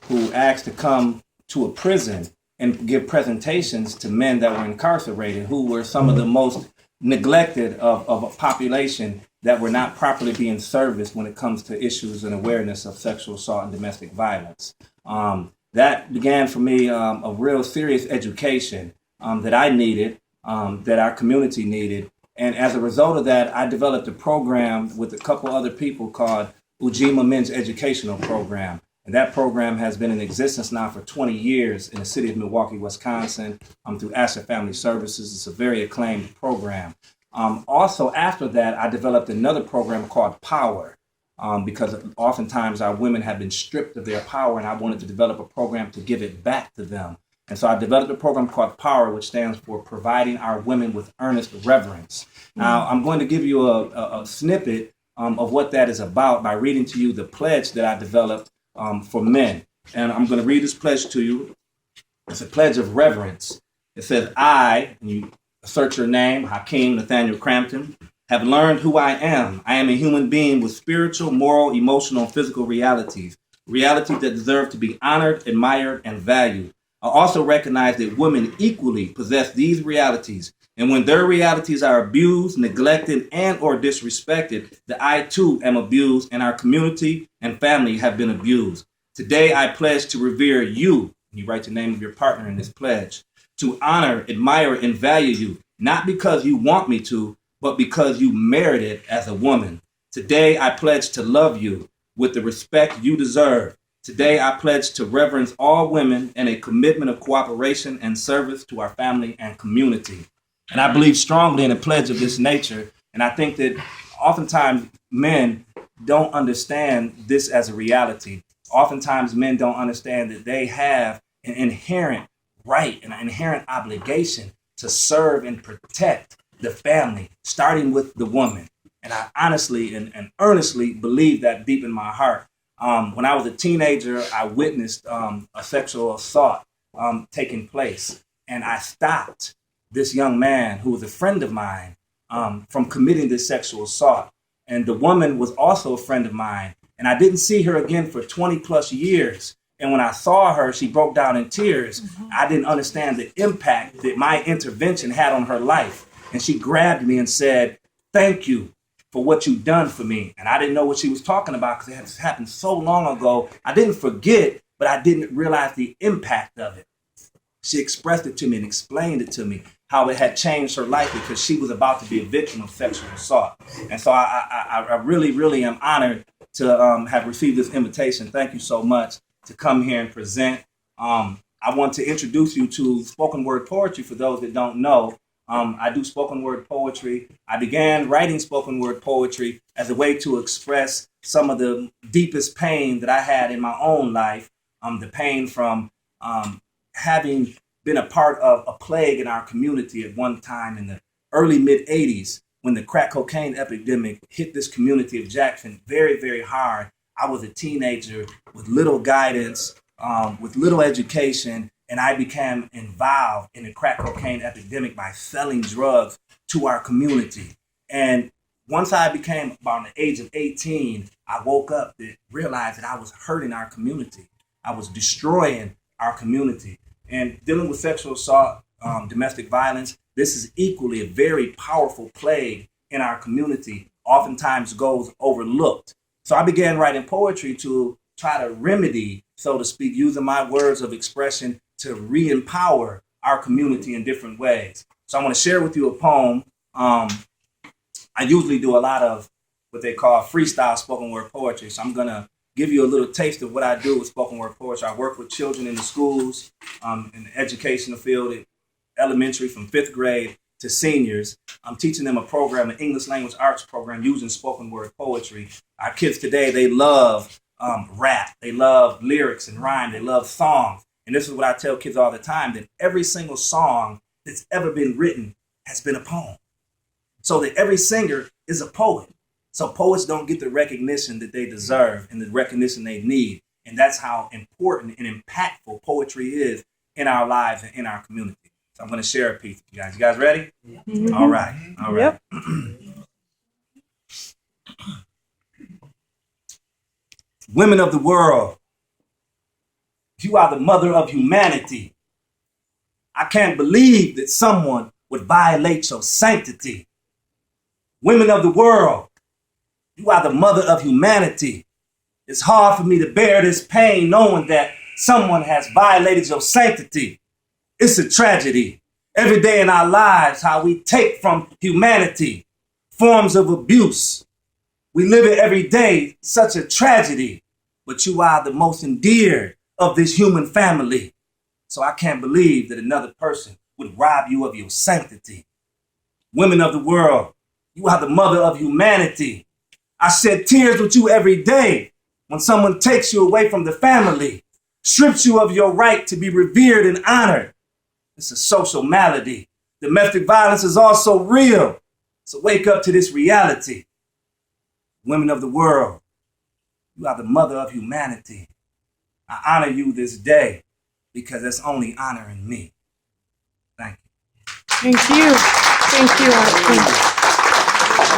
who asked to come to a prison and give presentations to men that were incarcerated, who were some of the most neglected of a population that were not properly being serviced when it comes to issues and awareness of sexual assault and domestic violence. That began for me a real serious education that I needed, that our community needed. And as a result of that, I developed a program with a couple other people called Ujima Men's Educational Program. And that program has been in existence now for 20 years in the city of Milwaukee, Wisconsin, through Asher Family Services. It's a very acclaimed program. Also, after that, I developed another program called Power, because oftentimes our women have been stripped of their power, and I wanted to develop a program to give it back to them. And so I developed a program called Power, which stands for Providing Our Women with Earnest Reverence. Now, I'm going to give you a snippet of what that is about by reading to you the pledge that I developed for men. And I'm going to read this pledge to you. It's a pledge of reverence. It says, I, and you assert your name, Hakim Nathaniel Crampton, have learned who I am. I am a human being with spiritual, moral, emotional, and physical realities that deserve to be honored, admired, and valued. I also recognize that women equally possess these realities, and when their realities are abused, neglected, and or disrespected, that I too am abused, and our community and family have been abused. Today, I pledge to revere you. You write the name of your partner in this pledge. To honor, admire, and value you, not because you want me to, but because you merit it as a woman. Today, I pledge to love you with the respect you deserve. Today, I pledge to reverence all women and a commitment of cooperation and service to our family and community. And I believe strongly in a pledge of this nature. And I think that oftentimes men don't understand this as a reality. Oftentimes men don't understand that they have an inherent right and an inherent obligation to serve and protect the family, starting with the woman. And I honestly and earnestly believe that deep in my heart. When I was a teenager, I witnessed a sexual assault taking place. And I stopped this young man who was a friend of mine from committing this sexual assault. And the woman was also a friend of mine. And I didn't see her again for 20 plus years. And when I saw her, she broke down in tears. I didn't understand the impact that my intervention had on her life. And she grabbed me and said, "Thank you for what you've done for me." And I didn't know what she was talking about because it had happened so long ago. I didn't forget, but I didn't realize the impact of it. She expressed it to me and explained it to me, how it had changed her life because she was about to be a victim of sexual assault. And so I really, really am honored to have received this invitation. Thank you so much to come here and present. I want to introduce you to spoken word poetry for those that don't know. I do spoken word poetry. I began writing spoken word poetry as a way to express some of the deepest pain that I had in my own life. The pain from having been a part of a plague in our community at one time in the early mid-'80s when the crack cocaine epidemic hit this community of Jackson very, very hard. I was a teenager with little guidance, with little education, and I became involved in the crack cocaine epidemic by selling drugs to our community. And once I became about the age of 18, I woke up and realized that I was hurting our community. I was destroying our community. And dealing with sexual assault, domestic violence, this is equally a very powerful plague in our community, oftentimes goes overlooked. So I began writing poetry to try to remedy, so to speak, using my words of expression to re-empower our community in different ways. So I want to share with you a poem. I usually do a lot of what they call freestyle spoken word poetry. So I'm going to give you a little taste of what I do with spoken word poetry. I work with children in the schools, in the educational field, elementary from 5th grade to seniors. I'm teaching them a program, an English language arts program using spoken word poetry. Our kids today, they love rap. They love lyrics and rhyme. They love songs. And this is what I tell kids all the time, that every single song that's ever been written has been a poem. So that every singer is a poet. So poets don't get the recognition that they deserve and the recognition they need. And that's how important and impactful poetry is in our lives and in our community. So I'm going to share a piece with you guys. You guys ready? Mm-hmm. All right. All right. Yep. Women of the world, You are the mother of humanity. I can't believe that someone would violate your sanctity. Women of the world, you are the mother of humanity. It's hard for me to bear this pain knowing that someone has violated your sanctity. It's a tragedy. Every day in our lives, how we take from humanity forms of abuse. We live it every day, such a tragedy. But you are the most endeared of this human family. So I can't believe that another person would rob you of your sanctity. Women of the world, you are the mother of humanity. I shed tears with you every day when someone takes you away from the family, strips you of your right to be revered and honored. It's a social malady. Domestic violence is also real. So wake up to this reality. Women of the world, you are the mother of humanity. I honor you this day because that's only honoring me. Thank you. Thank you. Thank you, Hakim.